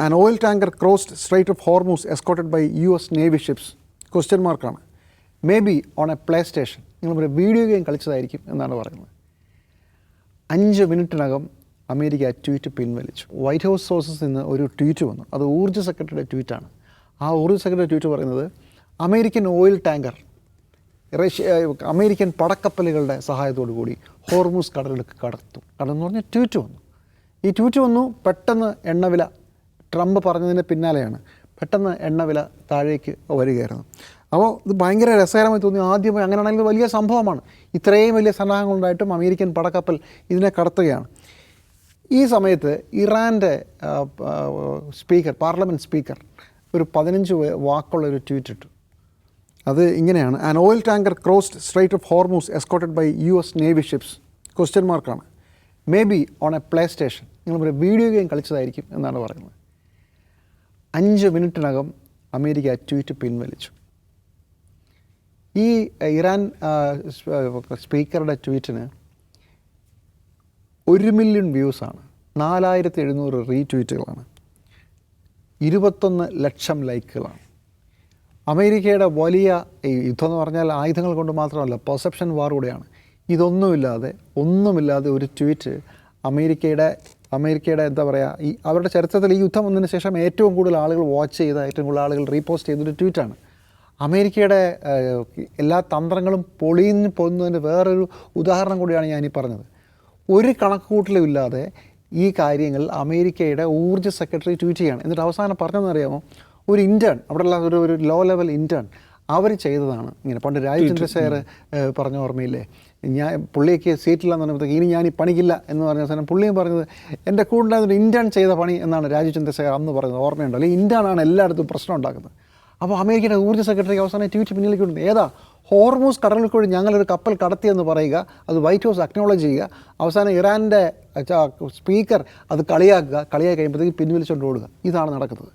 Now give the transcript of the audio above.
An oil tanker crossed Strait of Hormuz escorted by US Navy ships. Question മാർക്കാണ്. Maybe on a PlayStation. നിങ്ങൾ ഒരു video game കളിച്ചതായിരിക്കും എന്നാണ് പറയുന്നത്. 5 മിനിറ്റിനകം അമേരിക്ക ട്വീറ്റ് പിൻവലിച്ചു. വൈറ്റ് ഹൗസ് സോഴ്സസിൽ നിന്ന് ഒരു ട്വീറ്റ് വന്നു. അത് ഊർജ്ജ സെക്രട്ടറിയുടെ ട്വീറ്റാണ്. ആ ഊർജ്ജ സെക്രട്ടറി ട്വീറ്റ് പറയുന്നത് അമേരിക്കൻ ഓയിൽ ടാങ്കർ അമേരിക്കൻ പടക്കപ്പലുകളുടെ സഹായത്തോടു കൂടി ഹോർമൂസ് കടലിലേക്ക് കടന്നു പറഞ്ഞ ട്വീറ്റ് വന്നു. ഈ ട്വീറ്റ് വന്നു പെട്ടെന്ന് എണ്ണവില ട്രംപ് പറഞ്ഞതിൻ്റെ പിന്നാലെയാണ് പെട്ടെന്ന് എണ്ണവില താഴേക്ക് വരികയായിരുന്നു. അപ്പോൾ ഇത് ഭയങ്കര രസകരമായി തോന്നി. ആദ്യമായി അങ്ങനെയാണെങ്കിൽ വലിയ സംഭവമാണ്. ഇത്രയും വലിയ സന്നാഹങ്ങളുണ്ടായിട്ടും അമേരിക്കൻ പടക്കപ്പൽ ഇതിനെ കടത്തുകയാണ്. ഈ സമയത്ത് ഇറാൻ്റെ പാർലമെൻറ്റ് സ്പീക്കർ ഒരു 15 വാക്കുള്ളൊരു ട്വീറ്റ് ഇട്ടു. അത് ഇങ്ങനെയാണ്: an oil tanker crossed strait of Hormuz escorted by US Navy ships. Question മാർക്കാണ്. Maybe on a PlayStation. നിങ്ങൾ ഒരു വീഡിയോ ഗെയിം കളിച്ചതായിരിക്കും എന്നാണ് പറയുന്നത്. 5 മിനിറ്റിനകം അമേരിക്ക ട്വീറ്റ് പിൻവലിച്ചു. ഈ ഇറാൻ സ്പീക്കറുടെ ട്വീറ്റിന് 1 മില്യൺ വ്യൂസാണ്, 4700 റീട്വീറ്റുകളാണ്, 21 ലക്ഷം ലൈക്കുകളാണ്. അമേരിക്കയുടെ വലിയ യുദ്ധം എന്ന് പറഞ്ഞാൽ ആയുധങ്ങൾ കൊണ്ട് മാത്രമല്ല, പെർസെപ്ഷൻ വാർ കൂടെയാണ്. ഒന്നുമില്ലാതെ ഒരു ട്വീറ്റ് അമേരിക്കയുടെ എന്താ പറയുക, അവരുടെ ചരിത്രത്തിൽ ഈ യുദ്ധം വന്നതിന് ശേഷം ഏറ്റവും കൂടുതൽ ആളുകൾ വാച്ച് ചെയ്ത, ഏറ്റവും കൂടുതൽ ആളുകൾ റീപോസ്റ്റ് ചെയ്തൊരു ട്വീറ്റാണ്. അമേരിക്കയുടെ എല്ലാ തന്ത്രങ്ങളും പൊളിഞ്ഞ് പോകുന്നതിൻ്റെ വേറൊരു ഉദാഹരണം കൂടിയാണ് ഞാനീ പറഞ്ഞത്. ഒരു കണക്കുകൂട്ടലും ഇല്ലാതെ ഈ കാര്യങ്ങൾ അമേരിക്കയുടെ ഊർജ്ജ സെക്രട്ടറി ട്വീറ്റ് ചെയ്യാണ്. എന്നിട്ട് അവസാനം പറഞ്ഞതെന്നറിയാമോ, ഒരു ഇൻറ്റേൺ, അവിടെയുള്ള ഒരു ലോ ലെവൽ ഇൻറ്റേൺ അവർ ചെയ്തതാണ് ഇങ്ങനെ. പണ്ട് രാജീവ് ചന്ദ്രശേഖർ പറഞ്ഞ ഓർമ്മയില്ലേ, പുള്ളിക്ക് സീറ്റില്ലെന്ന് പറയുമ്പോഴത്തേക്ക് ഇനി ഞാൻ ഈ പണിക്കില്ല എന്ന് പറഞ്ഞ അവസാനം പുള്ളിയും പറഞ്ഞത് എൻ്റെ കൂടെ ഒരു ഇൻറ്റേൺ ചെയ്ത പണി എന്നാണ് രാജീവ് ചന്ദ്രശേഖർ അന്ന് പറയുന്നത്. ഓർമ്മയുണ്ടോ? അല്ലെങ്കിൽ ഇൻറ്റേണാണ് എല്ലായിടത്തും പ്രശ്നം ഉണ്ടാക്കുന്നത്. അപ്പോൾ അമേരിക്കയുടെ ഊർജ്ജ സെക്രട്ടറിക്ക് അവസാനം ട്വീറ്റ് പിന്നിലേക്ക് ഉണ്ട്. ഏതാ ഹോർമൂസ് കടലിൽ കൂടി ഞങ്ങളൊരു കപ്പൽ കടത്തിയെന്ന് പറയുക, അത് വൈറ്റ് ഹൗസ് അക്നോളജ് ചെയ്യുക, അവസാനം ഇറാൻ്റെ സ്പീക്കർ അത് കളിയാക്കി കഴിയുമ്പോഴത്തേക്ക് പിൻവലിച്ചുകൊണ്ട് ഓടുക. ഇതാണ് നടക്കുന്നത്.